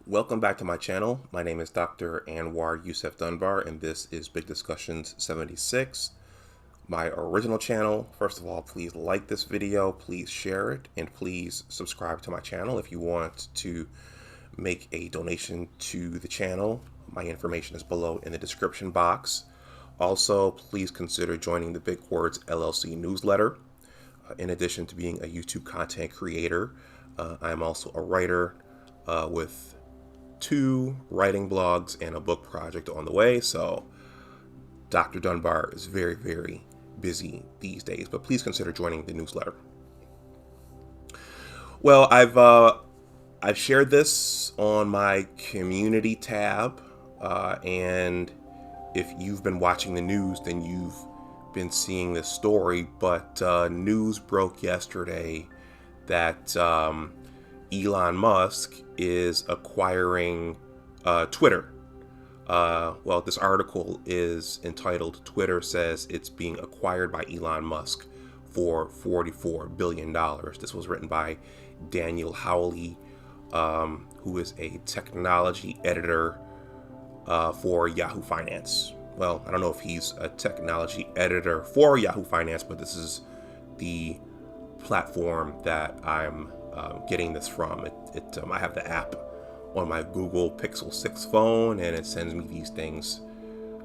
Welcome back to my channel. My name is Dr. Anwar Youssef Dunbar, and this is Big Discussions 76, my original channel. First of all, please like this video, please share it, and please subscribe to my channel if you want to make a donation to the channel. My information is below in the description box. Also, please consider joining the Big Words LLC Newsletter. In addition to being a YouTube content creator, I am also a writer with 2 writing blogs and a book project on the way. So Dr. Dunbar is very, very busy these days, but please consider joining the newsletter. Well, I've shared this on my community tab, and if you've been watching the news, then you've been seeing this story. But news broke yesterday that Elon Musk is acquiring Twitter. Well, this article is entitled "Twitter Says It's Being Acquired by Elon Musk for $44 billion." This was written by Daniel Howley, who is a technology editor for Yahoo Finance. Well, I don't know if he's a technology editor for Yahoo Finance, but this is the platform that I'm getting this from. I have the app on my Google Pixel 6 phone, and it sends me these things.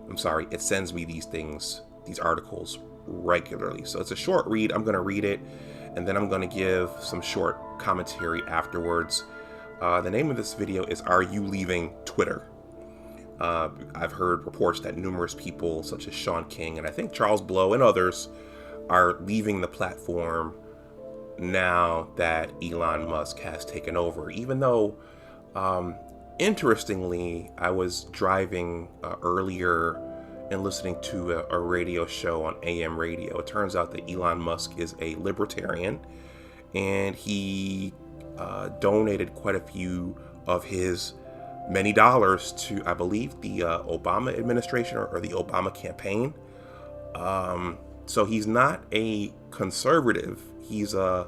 It sends me these articles regularly. So it's a short read. I'm going to read it, and then I'm going to give some short commentary afterwards. The name of this video is "Are You Leaving Twitter?" I've heard reports that numerous people, such as Sean King and I think Charles Blow and others, are leaving the platform now that Elon Musk has taken over. Even though, interestingly, I was driving earlier and listening to a radio show on AM radio. It turns out that Elon Musk is a libertarian, and he donated quite a few of his many dollars to, I believe, the Obama administration or the Obama campaign. So he's not a conservative. He's a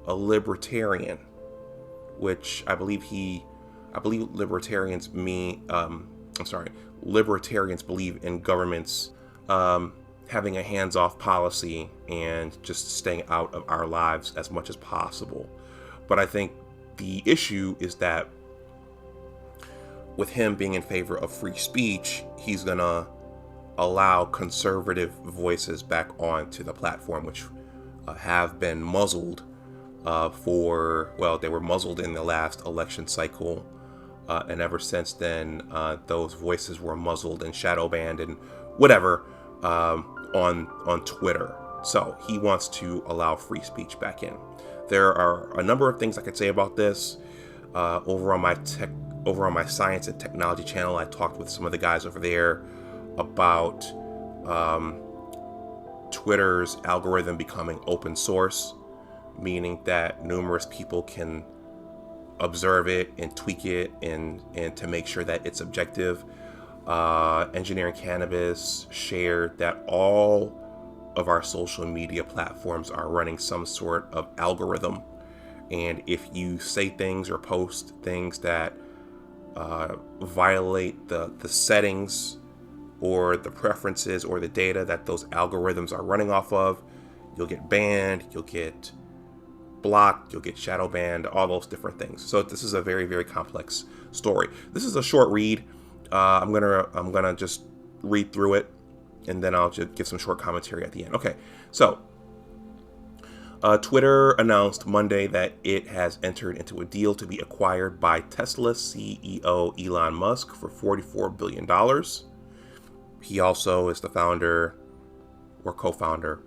libertarian, which I believe libertarians libertarians believe in governments having a hands-off policy and just staying out of our lives as much as possible. But I think the issue is that with him being in favor of free speech, he's gonna allow conservative voices back onto the platform, which have been muzzled they were muzzled in the last election cycle, and ever since then those voices were muzzled and shadow banned and whatever on Twitter. So he wants to allow free speech back in. There are a number of things I could say about this. Over on my science and technology channel, I talked with some of the guys over there about Twitter's algorithm becoming open source, meaning that numerous people can observe it and tweak it and to make sure that it's objective. Engineering Cannabis shared that all of our social media platforms are running some sort of algorithm, and if you say things or post things that violate the settings or the preferences or the data that those algorithms are running off of, you'll get banned, you'll get blocked, you'll get shadow banned, all those different things. So this is a very, very complex story. This is a short read. I'm gonna just read through it, and then I'll just give some short commentary at the end. Okay, so Twitter announced Monday that it has entered into a deal to be acquired by Tesla CEO Elon Musk for $44 billion. He also is the founder or co-founder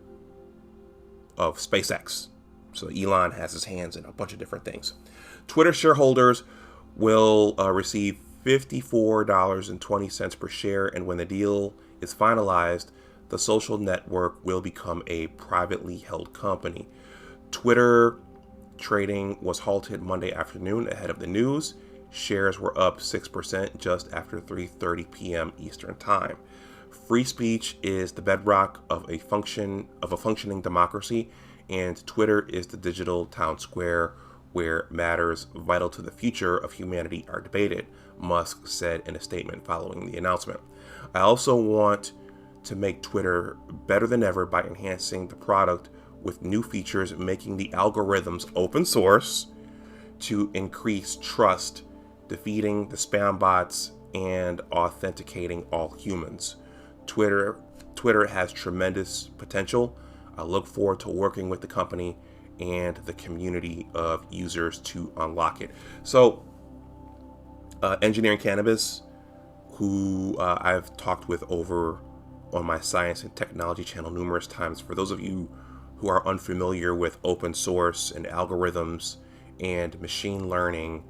of SpaceX. So Elon has his hands in a bunch of different things. Twitter shareholders will receive $54.20 per share, and when the deal is finalized, the social network will become a privately held company. Twitter trading was halted Monday afternoon ahead of the news. Shares were up 6% just after 3:30 p.m. Eastern Time. Free speech is the bedrock of a functioning democracy, and Twitter is the digital town square where matters vital to the future of humanity are debated, Musk said in a statement following the announcement. I also want to make Twitter better than ever by enhancing the product with new features, making the algorithms open source to increase trust, defeating the spam bots, and authenticating all humans. Twitter has tremendous potential. I look forward to working with the company and the community of users to unlock it. So, Engineering Cannabis, who I've talked with over on my science and technology channel numerous times. For those of you who are unfamiliar with open source and algorithms and machine learning,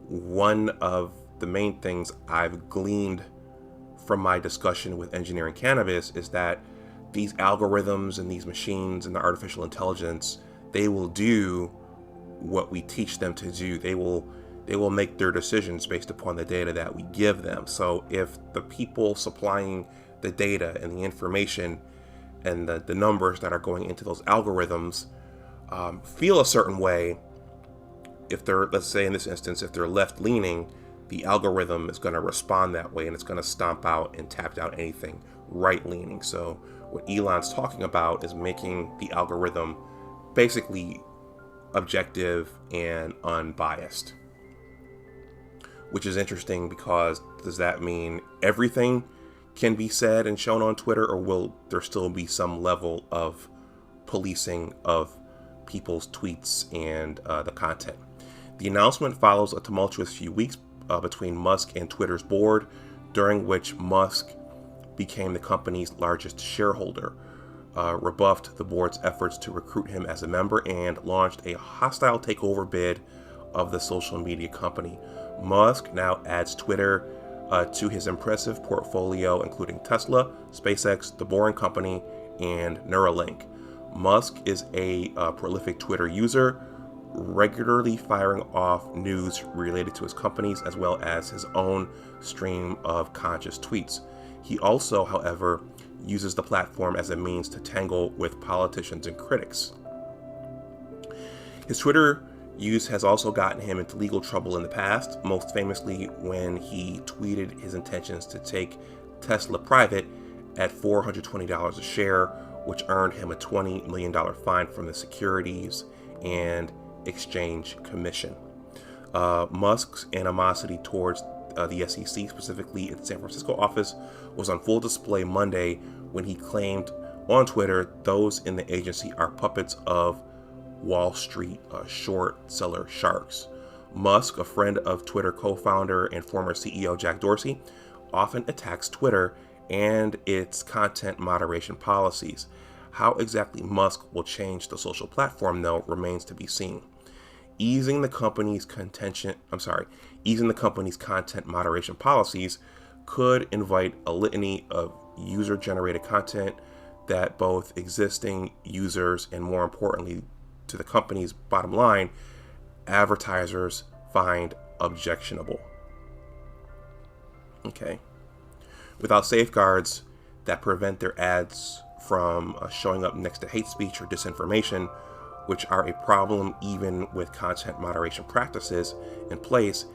one of the main things I've gleaned from my discussion with Engineering Cannabis is that these algorithms and these machines and the artificial intelligence, they will do what we teach them to do. They will make their decisions based upon the data that we give them. So if the people supplying the data and the information and the numbers that are going into those algorithms feel a certain way, if they're, let's say in this instance, if they're left leaning, the algorithm is going to respond that way, and it's going to stomp out and tap out anything right leaning. So what Elon's talking about is making the algorithm basically objective and unbiased, which is interesting because does that mean everything can be said and shown on Twitter, or will there still be some level of policing of people's tweets and the content? The announcement follows a tumultuous few weeks between Musk and Twitter's board, during which Musk became the company's largest shareholder, rebuffed the board's efforts to recruit him as a member, and launched a hostile takeover bid of the social media company. Musk now adds Twitter to his impressive portfolio, including Tesla, SpaceX, The Boring Company, and Neuralink. Musk is a prolific Twitter user, regularly firing off news related to his companies as well as his own stream of conscious tweets. He also, however, uses the platform as a means to tangle with politicians and critics. His Twitter use has also gotten him into legal trouble in the past, most famously when he tweeted his intentions to take Tesla private at $420 a share, which earned him a $20 million fine from the Securities and Exchange Commission. Musk's animosity towards the SEC, specifically its San Francisco office, was on full display Monday when he claimed on Twitter those in the agency are puppets of Wall Street short seller sharks. Musk, a friend of Twitter co-founder and former CEO Jack Dorsey, often attacks Twitter and its content moderation policies. How exactly Musk will change the social platform, though, remains to be seen. Easing the company's content moderation policies could invite a litany of user-generated content that both existing users and, more importantly, to the company's bottom line, advertisers find objectionable. Okay. Without safeguards that prevent their ads from showing up next to hate speech or disinformation, which are a problem even with content moderation practices in place,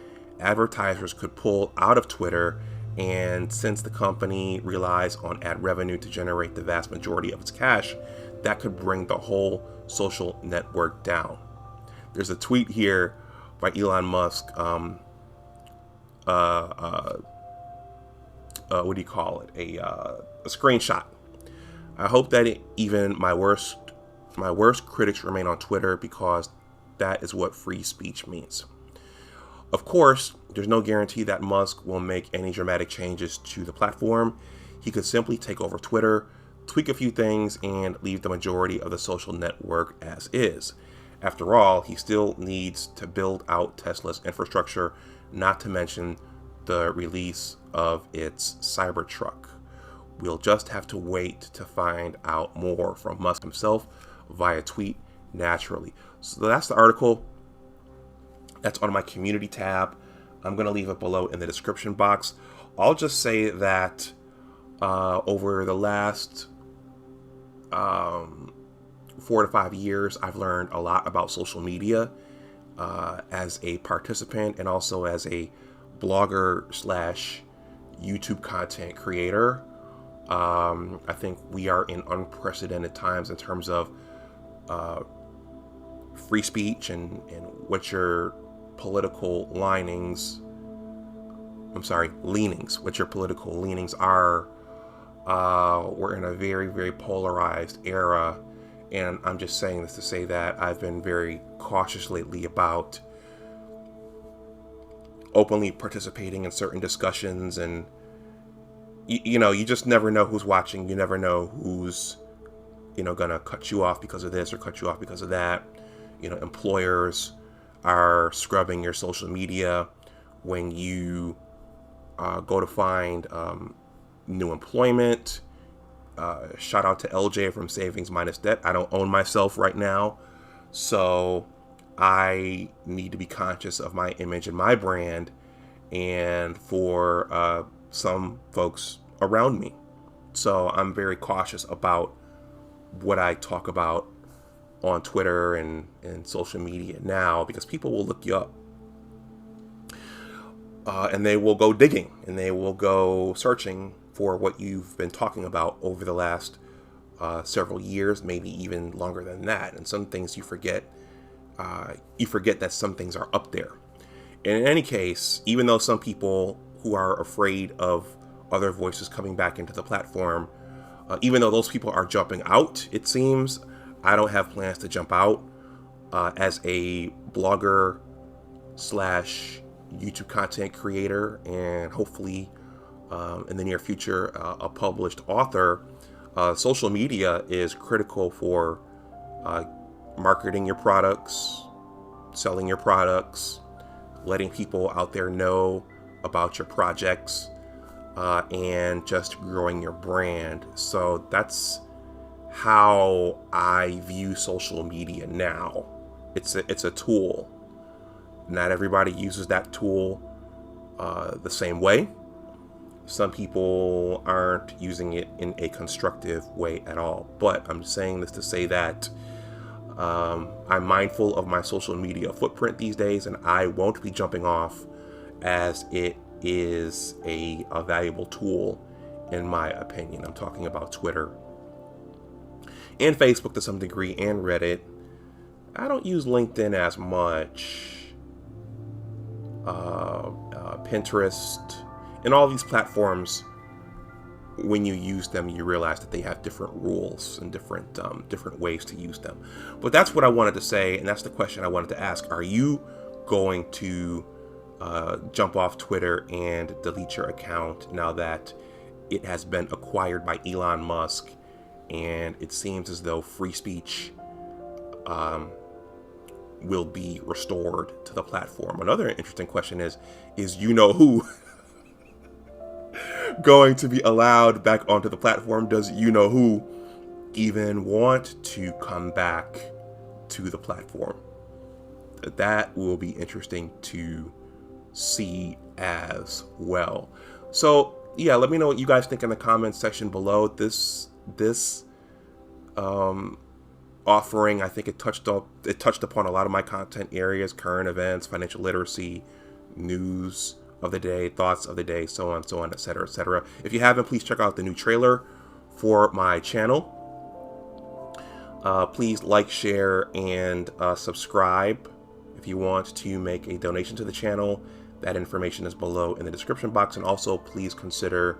advertisers could pull out of Twitter, and since the company relies on ad revenue to generate the vast majority of its cash, that could bring the whole social network down. There's a tweet here by Elon Musk, what do you call it? A screenshot. I hope that even my worst critics remain on Twitter, because that is what free speech means. Of course, there's no guarantee that Musk will make any dramatic changes to the platform. He could simply take over Twitter, tweak a few things, and leave the majority of the social network as is. After all, he still needs to build out Tesla's infrastructure, not to mention the release of its Cybertruck. We'll just have to wait to find out more from Musk himself via tweet naturally. So that's the article. That's on my community tab. I'm going to leave it below in the description box. I'll just say that over the last 4 to 5 years, I've learned a lot about social media. as a participant and also as a blogger slash YouTube content creator. I think we are in unprecedented times in terms of free speech and what your political leanings, what your political leanings are. We're in a very, very polarized era. And I'm just saying this to say that I've been very cautious lately about openly participating in certain discussions. And, you just never know who's watching. You never know who's, going to cut you off because of this or cut you off because of that. Employers are scrubbing your social media when you go to find new employment. Shout out to LJ from Savings Minus Debt. I don't own myself right now, so I need to be conscious of my image and my brand, and for some folks around me. So I'm very cautious about what I talk about on Twitter and social media now, because people will look you up. And they will go digging and they will go searching for what you've been talking about over the last several years, maybe even longer than that. And some things you forget that some things are up there. And in any case, even though some people who are afraid of other voices coming back into the platform, even though those people are jumping out, it seems, I don't have plans to jump out. As a blogger slash YouTube content creator, and hopefully in the near future a published author, social media is critical for marketing your products, selling your products, letting people out there know about your projects, and just growing your brand. So that's how I view social media now. It's a tool. Not everybody uses that tool the same way. Some people aren't using it in a constructive way at all. But I'm saying this to say that I'm mindful of my social media footprint these days, and I won't be jumping off, as it is a valuable tool in my opinion. I'm talking about Twitter and Facebook to some degree, and Reddit. I don't use LinkedIn as much. Pinterest, and all these platforms, when you use them, you realize that they have different rules and different ways to use them. But that's what I wanted to say, and that's the question I wanted to ask. Are you going to jump off Twitter and delete your account now that it has been acquired by Elon Musk, and it seems as though free speech will be restored to the platform? Another interesting question is who going to be allowed back onto the platform? Does who even want to come back to the platform? That will be interesting to see as well. So yeah, let me know what you guys think in the comments section below. This offering, I think it touched upon a lot of my content areas: current events, financial literacy, news of the day, thoughts of the day, so on, etc., etc. If you haven't, please check out the new trailer for my channel. Please like, share, and subscribe. If you want to make a donation to the channel, that information is below in the description box. And also, please consider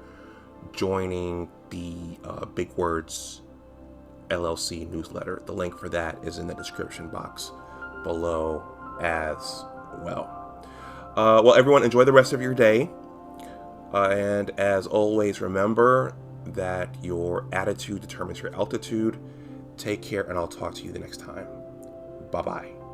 joining the Big Words LLC Newsletter. The link for that is in the description box below as well. Well, everyone, enjoy the rest of your day. And as always, remember that your attitude determines your altitude. Take care, and I'll talk to you the next time. Bye-bye.